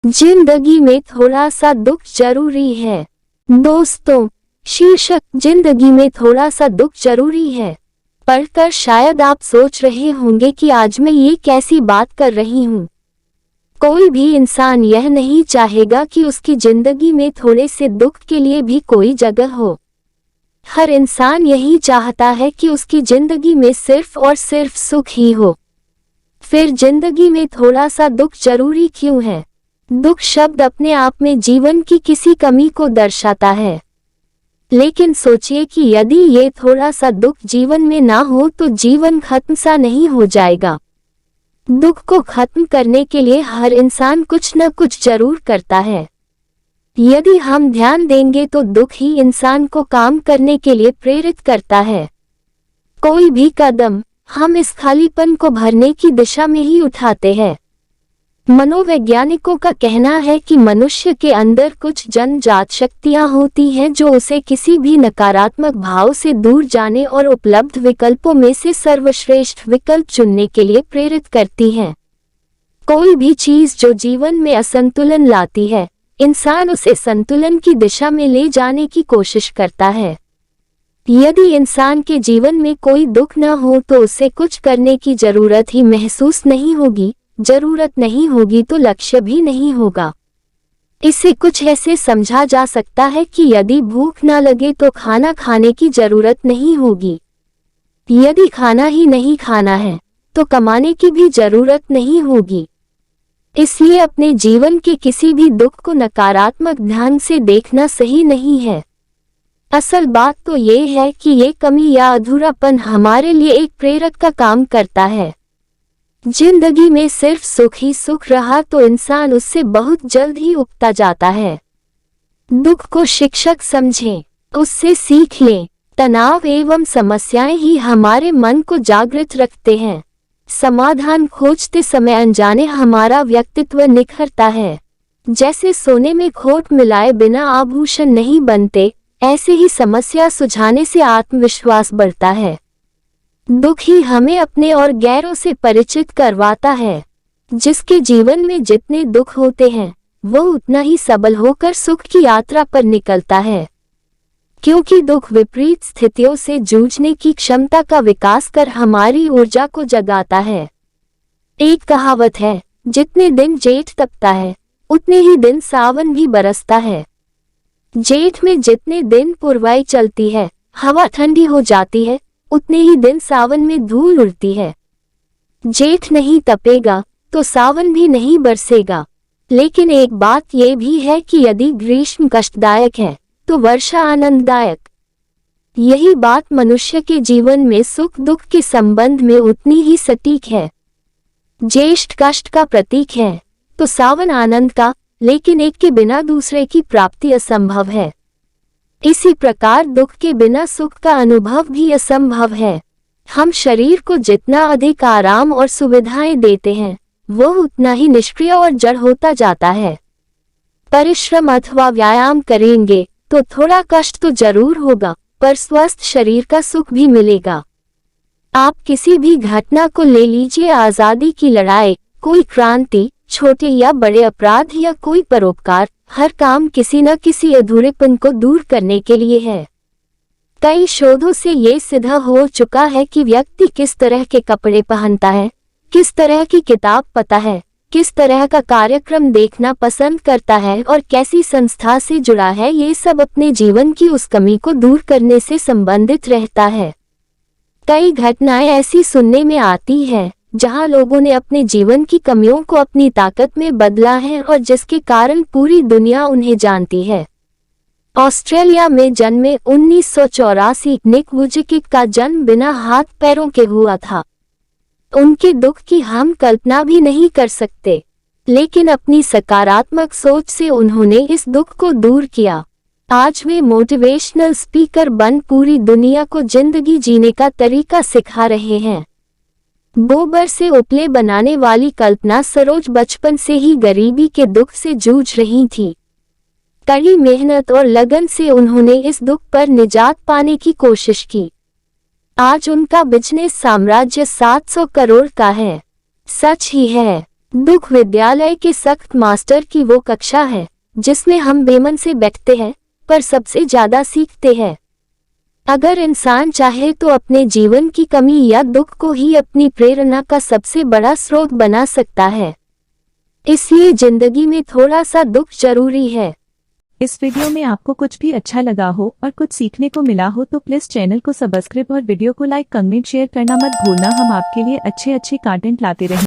जिंदगी में थोड़ा सा दुख जरूरी है। दोस्तों, शीर्षक जिंदगी में थोड़ा सा दुख जरूरी है पढ़कर शायद आप सोच रहे होंगे कि आज मैं ये कैसी बात कर रही हूँ। कोई भी इंसान यह नहीं चाहेगा कि उसकी जिंदगी में थोड़े से दुख के लिए भी कोई जगह हो। हर इंसान यही चाहता है कि उसकी जिंदगी में सिर्फ और सिर्फ सुख ही हो। फिर जिंदगी में थोड़ा सा दुख जरूरी क्यों है? दुख शब्द अपने आप में जीवन की किसी कमी को दर्शाता है, लेकिन सोचिए कि यदि ये थोड़ा सा दुख जीवन में ना हो तो जीवन खत्म सा नहीं हो जाएगा। दुख को खत्म करने के लिए हर इंसान कुछ न कुछ जरूर करता है। यदि हम ध्यान देंगे तो दुख ही इंसान को काम करने के लिए प्रेरित करता है। कोई भी कदम हम इस खालीपन को भरने की दिशा में ही उठाते हैं। मनोवैज्ञानिकों का कहना है कि मनुष्य के अंदर कुछ जन्मजात शक्तियां होती हैं जो उसे किसी भी नकारात्मक भाव से दूर जाने और उपलब्ध विकल्पों में से सर्वश्रेष्ठ विकल्प चुनने के लिए प्रेरित करती हैं। कोई भी चीज जो जीवन में असंतुलन लाती है, इंसान उसे संतुलन की दिशा में ले जाने की कोशिश करता है। यदि इंसान के जीवन में कोई दुख न हो तो उसे कुछ करने की जरूरत ही महसूस नहीं होगी। जरूरत नहीं होगी तो लक्ष्य भी नहीं होगा। इसे कुछ ऐसे समझा जा सकता है कि यदि भूख न लगे तो खाना खाने की जरूरत नहीं होगी। यदि खाना ही नहीं खाना है तो कमाने की भी जरूरत नहीं होगी। इसलिए अपने जीवन के किसी भी दुख को नकारात्मक ध्यान से देखना सही नहीं है। असल बात तो ये है कि ये कमी या अधूरापन हमारे लिए एक प्रेरक का काम करता है। जिंदगी में सिर्फ सुख ही सुख रहा तो इंसान उससे बहुत जल्द ही उबता जाता है। दुख को शिक्षक समझें, उससे सीख लें। तनाव एवं समस्याएं ही हमारे मन को जागृत रखते हैं। समाधान खोजते समय अनजाने हमारा व्यक्तित्व निखरता है। जैसे सोने में खोट मिलाए बिना आभूषण नहीं बनते, ऐसे ही समस्या सुलझाने से आत्मविश्वास बढ़ता है। दुख ही हमें अपने और गैरों से परिचित करवाता है। जिसके जीवन में जितने दुख होते हैं वो उतना ही सबल होकर सुख की यात्रा पर निकलता है, क्योंकि दुख विपरीत स्थितियों से जूझने की क्षमता का विकास कर हमारी ऊर्जा को जगाता है। एक कहावत है, जितने दिन जेठ तपता है उतने ही दिन सावन भी बरसता है। जेठ में जितने दिन पुरवाई चलती है, हवा ठंडी हो जाती है, उतने ही दिन सावन में धूल उड़ती है। जेठ नहीं तपेगा तो सावन भी नहीं बरसेगा। लेकिन एक बात यह भी है कि यदि ग्रीष्म कष्टदायक है तो वर्षा आनंददायक। यही बात मनुष्य के जीवन में सुख दुख के संबंध में उतनी ही सटीक है। ज्येष्ठ कष्ट का प्रतीक है तो सावन आनंद का, लेकिन एक के बिना दूसरे की प्राप्ति असंभव है। इसी प्रकार दुख के बिना सुख का अनुभव भी असंभव है। हम शरीर को जितना अधिक आराम और सुविधाएं देते हैं वो उतना ही निष्क्रिय और जड़ होता जाता है। परिश्रम अथवा व्यायाम करेंगे तो थोड़ा कष्ट तो जरूर होगा, पर स्वस्थ शरीर का सुख भी मिलेगा। आप किसी भी घटना को ले लीजिए, आजादी की लड़ाई, कोई क्रांति, छोटे या बड़े अपराध या कोई परोपकार, हर काम किसी न किसी अधूरेपन को दूर करने के लिए है। कई शोधों से ये सिद्ध हो चुका है कि व्यक्ति किस तरह के कपड़े पहनता है, किस तरह की किताब पढ़ता है, किस तरह का कार्यक्रम देखना पसंद करता है और कैसी संस्था से जुड़ा है, ये सब अपने जीवन की उस कमी को दूर करने से संबंधित रहता है। कई घटनाएं ऐसी सुनने में आती है जहां लोगों ने अपने जीवन की कमियों को अपनी ताकत में बदला है और जिसके कारण पूरी दुनिया उन्हें जानती है। ऑस्ट्रेलिया में जन्मे 1984 निक वुजकिक का जन्म बिना हाथ पैरों के हुआ था। उनके दुख की हम कल्पना भी नहीं कर सकते, लेकिन अपनी सकारात्मक सोच से उन्होंने इस दुख को दूर किया। आज वे मोटिवेशनल स्पीकर बन पूरी दुनिया को जिंदगी जीने का तरीका सिखा रहे हैं। गोबर से उपले बनाने वाली कल्पना सरोज बचपन से ही गरीबी के दुख से जूझ रही थी। कड़ी मेहनत और लगन से उन्होंने इस दुख पर निजात पाने की कोशिश की। आज उनका बिजनेस साम्राज्य 700 करोड़ का है। सच ही है, दुख विद्यालय के सख्त मास्टर की वो कक्षा है जिसमें हम बेमन से बैठते हैं पर सबसे ज्यादा सीखते हैं। अगर इंसान चाहे तो अपने जीवन की कमी या दुख को ही अपनी प्रेरणा का सबसे बड़ा स्रोत बना सकता है। इसलिए जिंदगी में थोड़ा सा दुख जरूरी है। इस वीडियो में आपको कुछ भी अच्छा लगा हो और कुछ सीखने को मिला हो तो प्लीज चैनल को सब्सक्राइब और वीडियो को लाइक, कमेंट, शेयर करना मत भूलना। हम आपके लिए अच्छे कंटेंट लाते रहेंगे।